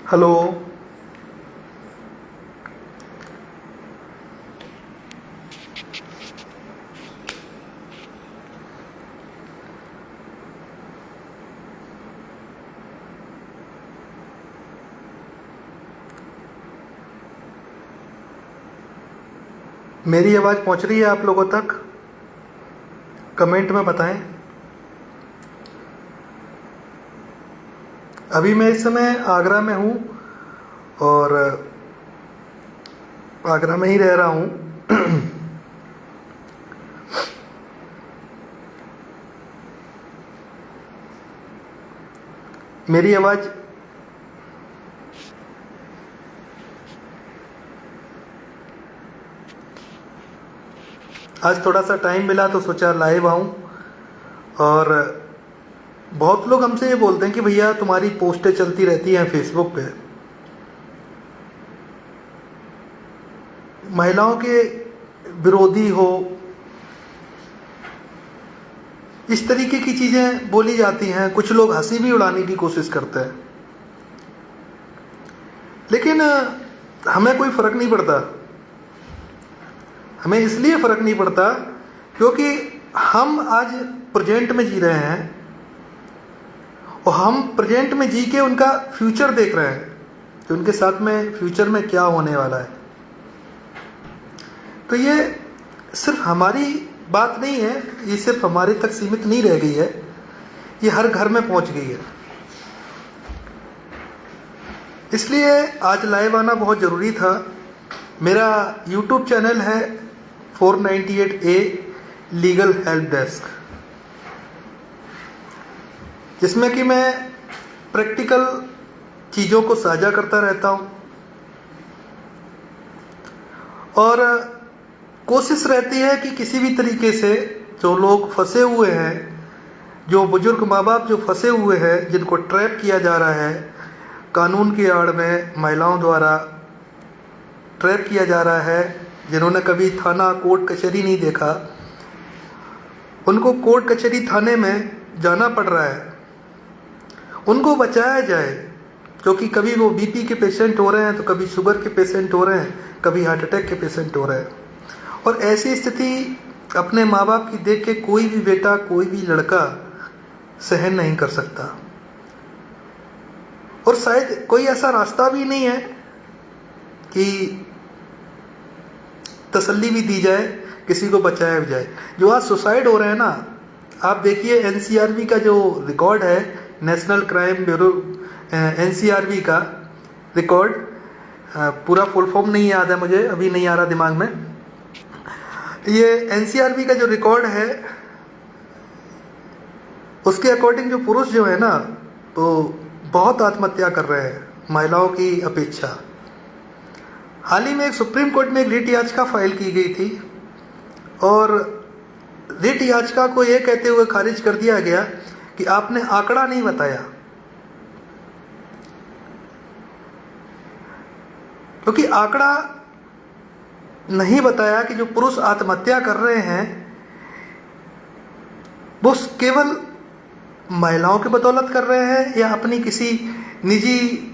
Hello. मेरी आवाज़ पहुंच रही है आप लोगों तक? कमेंट में बताएं। अभी मैं इस समय आगरा में हूं और आगरा में ही रह रहा हूं। मेरी आवाज़ आज थोड़ा सा टाइम मिला तो सोचा लाइव आऊं। और बहुत लोग हमसे ये बोलते हैं कि भैया तुम्हारी पोस्टें चलती रहती हैं फेसबुक पे, महिलाओं के विरोधी हो, इस तरीके की चीज़ें बोली जाती हैं। कुछ लोग हंसी भी उड़ाने की कोशिश करते हैं, लेकिन हमें कोई फ़र्क नहीं पड़ता। हमें इसलिए फ़र्क नहीं पड़ता क्योंकि हम आज प्रेजेंट में जी रहे हैं और हम प्रेजेंट में जी के उनका फ्यूचर देख रहे हैं कि उनके साथ में फ्यूचर में क्या होने वाला है। तो ये सिर्फ हमारी बात नहीं है, ये सिर्फ हमारे तक सीमित नहीं रह गई है, ये हर घर में पहुंच गई है। इसलिए आज लाइव आना बहुत ज़रूरी था। मेरा YouTube चैनल है 498A लीगल हेल्प डेस्क, जिसमें कि मैं प्रैक्टिकल चीज़ों को साझा करता रहता हूँ और कोशिश रहती है कि किसी भी तरीके से जो लोग फंसे हुए हैं, जो बुजुर्ग माँ बाप जो फंसे हुए हैं, जिनको ट्रैप किया जा रहा है कानून की आड़ में, महिलाओं द्वारा ट्रैप किया जा रहा है, जिन्होंने कभी थाना कोर्ट कचहरी नहीं देखा, उनको कोर्ट कचहरी थाने में जाना पड़ रहा है, उनको बचाया जाए। क्योंकि कभी वो बीपी के पेशेंट हो रहे हैं, तो कभी शुगर के पेशेंट हो रहे हैं, कभी हार्ट अटैक के पेशेंट हो रहे हैं। और ऐसी स्थिति अपने माँ बाप की देख के कोई भी बेटा, कोई भी लड़का सहन नहीं कर सकता। और शायद कोई ऐसा रास्ता भी नहीं है कि तसल्ली भी दी जाए, किसी को बचाया भी जाए। जो आज सुसाइड हो रहे हैं ना, आप देखिए NCRB का जो रिकॉर्ड है, नेशनल क्राइम ब्यूरो NCRB का रिकॉर्ड, पूरा फुल फॉर्म नहीं याद है मुझे, अभी नहीं आ रहा दिमाग में। ये NCRB का जो रिकॉर्ड है, उसके अकॉर्डिंग जो पुरुष जो है ना, तो बहुत आत्महत्या कर रहे हैं महिलाओं की अपेक्षा। हाल ही में एक सुप्रीम कोर्ट में एक रिट याचिका फाइल की गई थी और रिट याचिका को ये कहते हुए खारिज कर दिया गया कि आपने आंकड़ा नहीं बताया। क्योंकि आंकड़ा नहीं बताया कि जो पुरुष आत्महत्या कर रहे हैं वो केवल महिलाओं की बदौलत कर रहे हैं या अपनी किसी निजी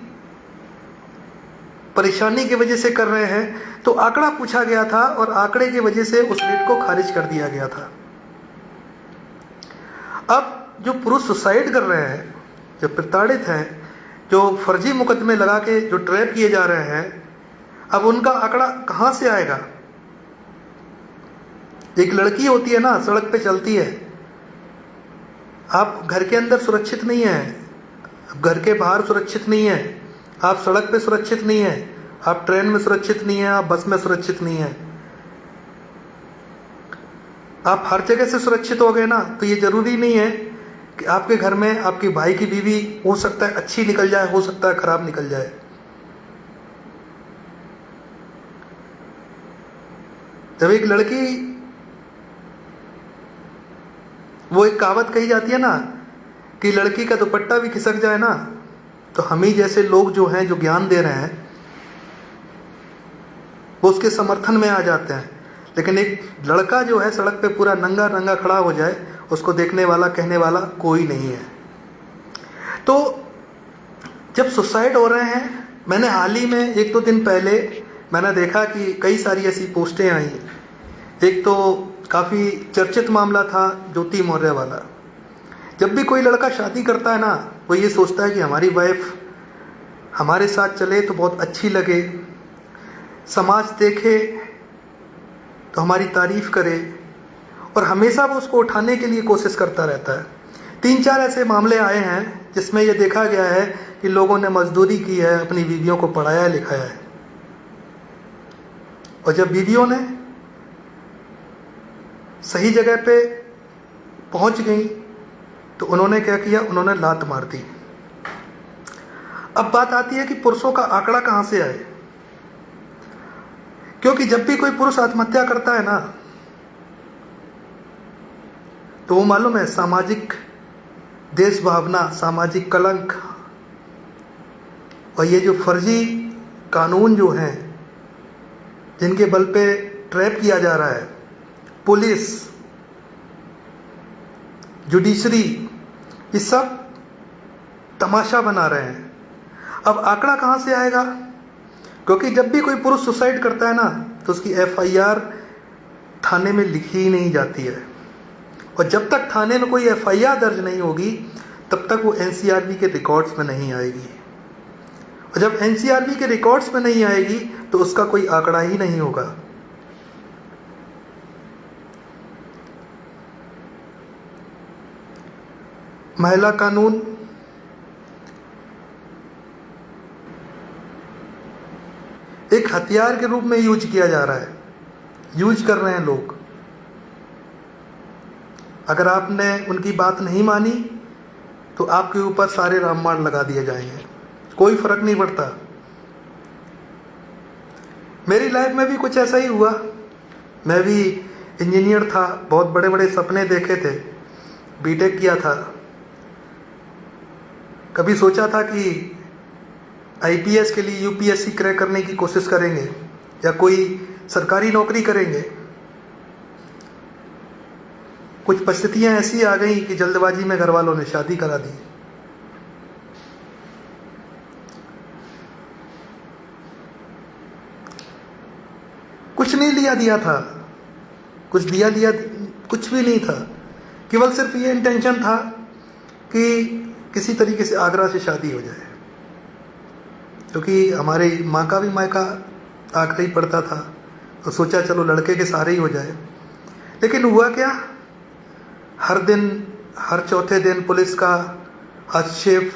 परेशानी की वजह से कर रहे हैं। तो आंकड़ा पूछा गया था और आंकड़े की वजह से उस रिट को खारिज कर दिया गया था। अब जो पुरुष सुसाइड कर रहे हैं, जो प्रताड़ित हैं, जो फर्जी मुकदमे लगा के जो ट्रैप किए जा रहे हैं, अब उनका आंकड़ा कहाँ से आएगा? एक लड़की होती है ना, सड़क पे चलती है, आप घर के अंदर सुरक्षित नहीं हैं, घर के बाहर सुरक्षित नहीं हैं, आप सड़क पे सुरक्षित नहीं हैं, आप ट्रेन में सुरक्षित नहीं हैं, आप बस में सुरक्षित नहीं हैं, आप हर जगह से सुरक्षित हो गए ना। तो ये जरूरी नहीं है कि आपके घर में आपके भाई की बीवी हो सकता है अच्छी निकल जाए, हो सकता है खराब निकल जाए। जब एक लड़की, वो एक कहावत कही जाती है ना कि लड़की का दुपट्टा भी खिसक जाए ना, तो हम ही जैसे लोग जो हैं, जो ज्ञान दे रहे हैं, वो उसके समर्थन में आ जाते हैं। लेकिन एक लड़का जो है सड़क पे पूरा नंगा नंगा खड़ा हो जाए, उसको देखने वाला, कहने वाला कोई नहीं है। तो जब सुसाइड हो रहे हैं, मैंने हाल ही में 1-2 दिन पहले मैंने देखा कि कई सारी ऐसी पोस्टें आई। एक तो काफ़ी चर्चित मामला था ज्योति मौर्य वाला। जब भी कोई लड़का शादी करता है ना, वो ये सोचता है कि हमारी वाइफ हमारे साथ चले तो बहुत अच्छी लगे, समाज देखे तो हमारी तारीफ करे, और हमेशा वो उसको उठाने के लिए कोशिश करता रहता है। 3-4 ऐसे मामले आए हैं जिसमें यह देखा गया है कि लोगों ने मजदूरी की है, अपनी बीवियों को पढ़ाया लिखाया है, और जब बीवियों ने सही जगह पे पहुंच गई तो उन्होंने क्या किया, उन्होंने लात मार दी। अब बात आती है कि पुरुषों का आंकड़ा कहां से आए, क्योंकि जब भी कोई पुरुष आत्महत्या करता है ना, तो वो मालूम है सामाजिक देश भावना, सामाजिक कलंक, और ये जो फर्जी कानून जो हैं जिनके बल पे ट्रैप किया जा रहा है, पुलिस, जुडिशरी, ये सब तमाशा बना रहे हैं। अब आंकड़ा कहाँ से आएगा, क्योंकि जब भी कोई पुरुष सुसाइड करता है ना, तो उसकी FIR थाने में लिखी ही नहीं जाती है, और जब तक थाने में कोई FIR दर्ज नहीं होगी तब तक वो NCRB के रिकॉर्ड्स में नहीं आएगी, और जब NCRB के रिकॉर्ड्स में नहीं आएगी तो उसका कोई आंकड़ा ही नहीं होगा। महिला कानून एक हथियार के रूप में यूज किया जा रहा है, यूज कर रहे हैं लोग। अगर आपने उनकी बात नहीं मानी तो आपके ऊपर सारे रामबाण लगा दिए जाएंगे, कोई फर्क नहीं पड़ता। मेरी लाइफ में भी कुछ ऐसा ही हुआ। मैं भी इंजीनियर था, बहुत बड़े बड़े सपने देखे थे, बीटेक किया था। कभी सोचा था कि IPS के लिए UPSC क्रैक करने की कोशिश करेंगे या कोई सरकारी नौकरी करेंगे। कुछ परिस्थितियां ऐसी आ गई कि जल्दबाजी में घर वालों ने शादी करा दी। कुछ नहीं दिया था, कुछ दिया कुछ भी नहीं था। केवल सिर्फ ये इंटेंशन था कि किसी तरीके से आगरा से शादी हो जाए, क्योंकि हमारी माँ का भी मायका आगरा ही पड़ता था, तो सोचा चलो लड़के के सारे ही हो जाए। लेकिन हुआ क्या, हर दिन, हर चौथे दिन पुलिस का हस्तक्षेप,